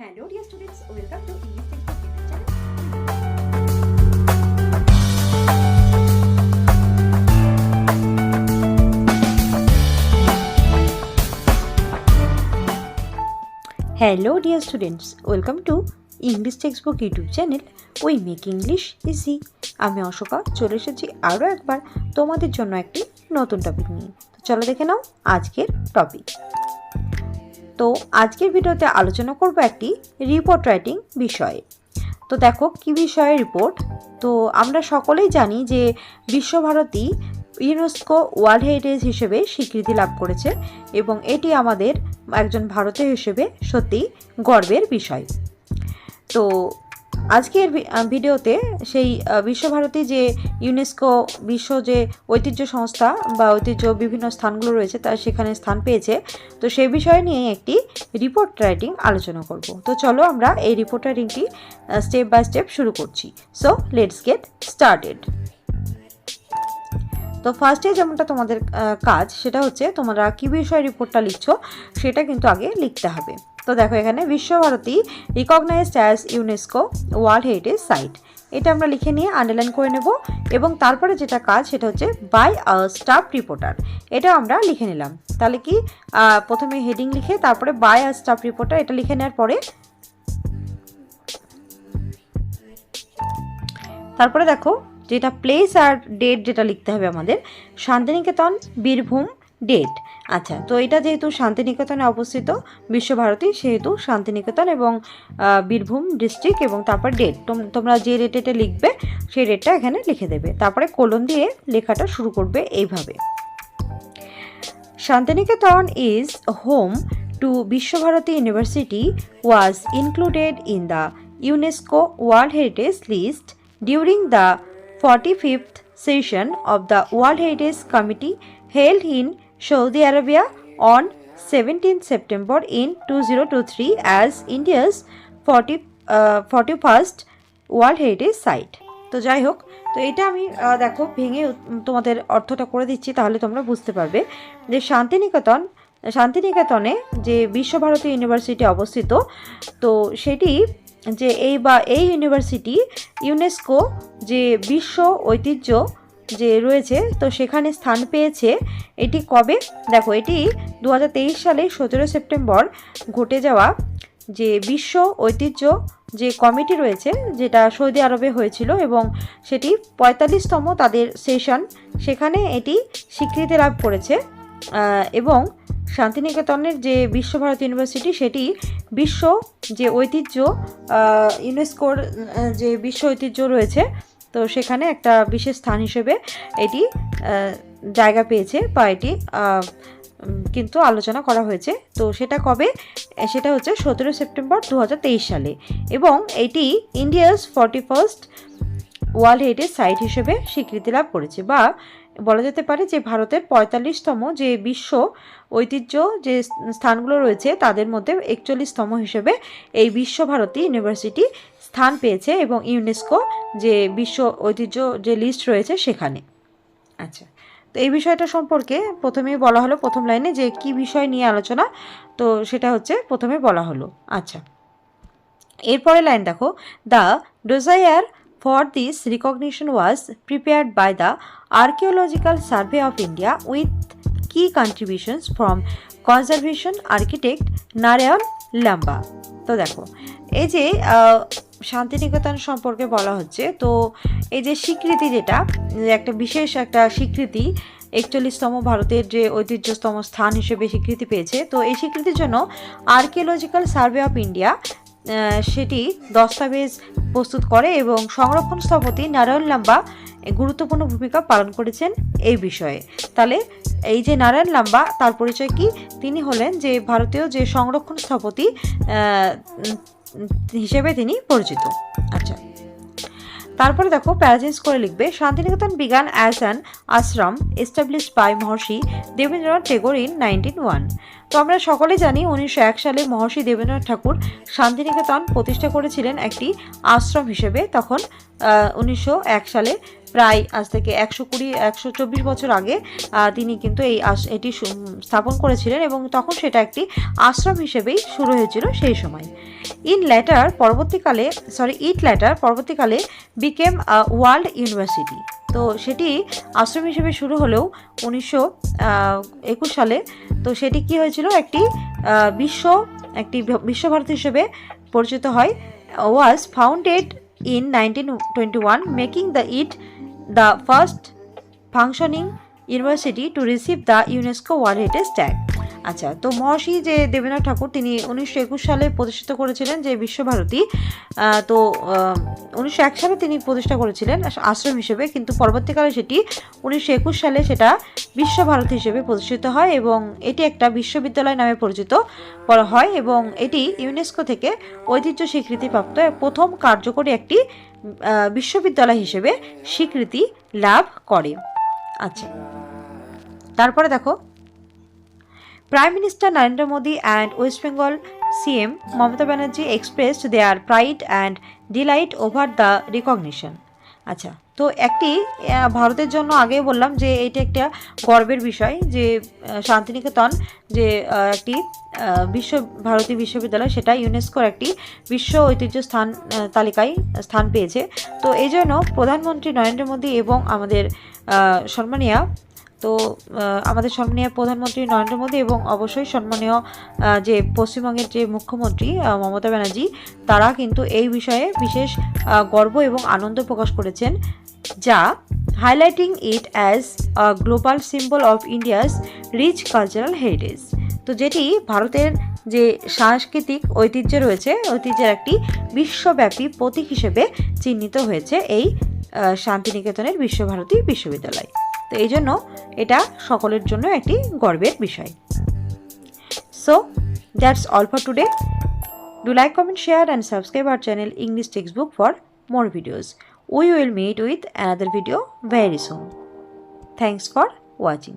Hello dear students, welcome to English Textbook YouTube channel. Hello dear students, welcome to English Textbook YouTube channel. We make English easy. আমি অশোকা চলে এসেছি আরও একবার তোমাদের জন্য একটি নতুন টপিক নিয়ে। তো চলো দেখে নাও আজকের টপিক। তো আজকের ভিডিওতে আলোচনা করব একটি রিপোর্ট রাইটিং বিষয়ে। তো দেখো কি বিষয়ে রিপোর্ট। তো আমরা সকলেই জানি যে বিশ্বভারতী ইউনেস্কো ওয়ার্ল্ড হেরিটেজ হিসেবে স্বীকৃতি লাভ করেছে এবং এটি আমাদের একজন ভারতীয় হিসেবে সত্যি গর্বের বিষয়। তো আজকের ভিডিওতে সেই বিশ্বভারতী যে ইউনেস্কো বিশ্ব যে ঐতিহ্য সংস্থা বা ঐতিহ্য বিভিন্ন স্থানগুলো রয়েছে তা সেখানে স্থান পেয়েছে, তো সেই বিষয় নিয়ে একটি রিপোর্ট রাইটিং আলোচনা করব। তো চলো আমরা এই রিপোর্ট রাইটিংটি স্টেপ বাই স্টেপ শুরু করছি। So let's get started. তো ফার্স্টে যেমনটা তোমাদের কাজ সেটা হচ্ছে তোমরা কী বিষয়ে রিপোর্টটা লিখছো সেটা কিন্তু আগে লিখতে হবে। তো দেখো এখানে Visva-Bharati recognised as UNESCO world heritage site, এটা আমরা লিখে নিয়ে আন্ডারলাইন করে নেব এবং তারপরে যেটা কাজ সেটা হচ্ছে বাই আ স্টাফ রিপোর্টার, এটা আমরা লিখে নিলাম। তাহলে কি প্রথমে হেডিং লিখে তারপরে বাই আ স্টাফ রিপোর্টার এটা লিখে নেওয়ার পরে তারপরে দেখো যেটা প্লেস আর ডেট যেটা লিখতে হবে আমাদের, শান্তিনিকেতন বীরভূম ডেট। আচ্ছা, তো এটা যেহেতু শান্তিনিকেতনে অবস্থিত বিশ্বভারতী সেহেতু শান্তিনিকেতন এবং বীরভূম ডিস্ট্রিক্ট এবং তারপর ডেট তোমরা যে ডেটে লিখবে সেই ডেটটা এখানে লিখে দেবে, তারপরে কোলন দিয়ে লেখাটা শুরু করবে এইভাবে। Santiniketan is home to Visva-Bharati university was included in the UNESCO world heritage list during the 45th session of the World Heritage Committee held in Saudi Arabia on 17th September in 2023 as India's 41st World Heritage Site. তো যাই হোক, তো এটা আমি দেখো ভেঙে তোমাদের অর্থটা করে দিচ্ছি, তাহলে তোমরা বুঝতে পারবে যে শান্তিনিকেতনে যে বিশ্বভারতী ইউনিভার্সিটি অবস্থিত, তো সেটি যে এই ইউনিভার্সিটি ইউনেস্কো যে বিশ্ব ঐতিহ্য যে রয়েছে তো সেখানে স্থান পেয়েছে। এটি কবে দেখো, এটি 2023 সালে 17 সেপ্টেম্বর ঘটে যাওয়া যে বিশ্ব ঐতিহ্য যে কমিটি রয়েছে যেটা সৌদি আরবে হয়েছিল এবং সেটি 45তম তাদের সেশন, সেখানে এটি স্বীকৃতি লাভ করেছে এবং শান্তিনিকেতনের যে বিশ্বভারতী ইউনিভার্সিটি সেটি বিশ্ব যে ঐতিহ্য ইউনেস্কোর যে বিশ্ব ঐতিহ্য রয়েছে তো সেখানে একটা বিশেষ স্থান হিসেবে এটি জায়গা পেয়েছে বা এটি কিন্তু আলোচনা করা হয়েছে। তো সেটা কবে, সেটা হচ্ছে 17 সেপ্টেম্বর 2023 সালে এবং এটি India's 41st world heritage site হিসেবে স্বীকৃতি লাভ করেছে, বা বলা যেতে পারে যে ভারতের 45তম যে বিশ্ব ঐতিহ্য যে স্থানগুলো রয়েছে তাদের মধ্যে 41তম হিসেবে এই বিশ্বভারতী ইউনিভার্সিটি স্থান পেয়েছে এবং ইউনেস্কো যে বিশ্ব ঐতিহ্য যে লিস্ট রয়েছে সেখানে। আচ্ছা, তো এই বিষয়টা সম্পর্কে প্রথমেই বলা হলো প্রথম লাইনে যে কি বিষয় নিয়ে আলোচনা, তো সেটা হচ্ছে প্রথমে বলা হলো। আচ্ছা, এরপরে লাইন দেখো, the desire for this recognition was prepared by the Archaeological Survey of India with key contributions from conservation architect Narayan লাম্বা। তো দেখো এই যে শান্তিনিকেতন সম্পর্কে বলা হচ্ছে, তো এই যে স্বীকৃতি যেটা একটা বিশেষ একটা স্বীকৃতি 41তম ভারতের যে ঐতিহ্যতম স্থান হিসেবে স্বীকৃতি পেয়েছে, তো এই স্বীকৃতির জন্য আর্কিওলজিক্যাল সার্ভে অফ ইন্ডিয়া সেটি দস্তাবেজ প্রস্তুত করে এবং সংরক্ষণ স্থপতি নারায়ণ লাম্বা গুরুত্বপূর্ণ ভূমিকা পালন করেছেন এই বিষয়ে। তাহলে এই যে নারায়ণ লাম্বা তার পরিচয় কি, তিনি হলেন যে ভারতীয় যে সংরক্ষণ স্থপতি হিসেবে তিনি পরিচিত। আচ্ছা, তারপরে দেখো প্যারাজেন্স করে লিখবে, Santiniketan began as an ashram established by Maharshi Debendranath Tagore in 1901। তো আমরা সকলে জানি 1901 সালে মহর্ষি দেবেন্দ্রনাথ ঠাকুর শান্তিনিকেতন প্রতিষ্ঠা করেছিলেন একটি আশ্রম হিসেবে, তখন 1901 সালে প্রায় আজ থেকে 124 বছর আগে তিনি কিন্তু এটি স্থাপন করেছিলেন এবং তখন সেটা একটি আশ্রম হিসেবেই শুরু হয়েছিল সেই সময়। ইট ল্যাটার পরবর্তীকালে বিকেম ওয়ার্ল্ড ইউনিভার্সিটি। তো সেটি আশ্রম হিসেবে শুরু হলেও 1921 সালে তো সেটি কি হয়েছিল, একটি বিশ্বভারতী হিসেবে পরিচিত হয়। Was founded in 1921, making the first functioning university to receive the UNESCO World Heritage Tag। আচ্ছা, তো মহর্ষি যে দেবেন্দ্রনাথ ঠাকুর তিনি 1921 সালে প্রতিষ্ঠিত করেছিলেন যে বিশ্বভারতী। তো 1901 সালে তিনি প্রতিষ্ঠা করেছিলেন আশ্রম হিসেবে, কিন্তু পরবর্তীকালে সেটি 1921 সালে সেটা বিশ্বভারতী হিসেবে প্রতিষ্ঠিত হয় এবং এটি একটা বিশ্ববিদ্যালয় নামে পরিচিত করা হয় এবং এটি ইউনেস্কো থেকে ঐতিহ্য স্বীকৃতিপ্রাপ্ত প্রথম কার্যকরী একটি বিশ্ববিদ্যালয় হিসেবে স্বীকৃতি লাভ করে। আচ্ছা, তারপরে দেখো, prime minister Narendra Modi and West Bengal CM Mamata Banerjee expressed their pride and delight over the recognition. আচ্ছা, তো একটি ভারতের জন্য আগেই বললাম যে এটি একটা গর্বের বিষয় যে শান্তিনিকেতন যে একটি ভারতী বিশ্ববিদ্যালয় সেটা ইউনেস্কোর একটি বিশ্ব ঐতিহ্য তালিকায় স্থান পেয়েছে। তো এই জন্য প্রধানমন্ত্রী নরেন্দ্র মোদী এবং আমাদের সম্মানীয় প্রধানমন্ত্রী নরেন্দ্র মোদী এবং অবশ্যই সম্মানীয় যে পশ্চিমবঙ্গের যে মুখ্যমন্ত্রী মমতা ব্যানার্জি, তারা কিন্তু এই বিষয়ে বিশেষ গর্ব এবং আনন্দ প্রকাশ করেছেন, যা highlighting it as a global symbol of India's rich cultural heritage. তো যেটি ভারতের যে সাংস্কৃতিক ঐতিহ্য রয়েছে, ঐতিহ্যের একটি বিশ্বব্যাপী প্রতীক হিসেবে চিহ্নিত হয়েছে এই শান্তিনিকেতনের বিশ্বভারতী বিশ্ববিদ্যালয়। তো এই জন্য এটা সকলের জন্য একটি গর্বের বিষয়। So that's all for today. Do like, comment, share and subscribe our channel English Textbook for more videos. We will meet with another video very soon. Thanks for watching.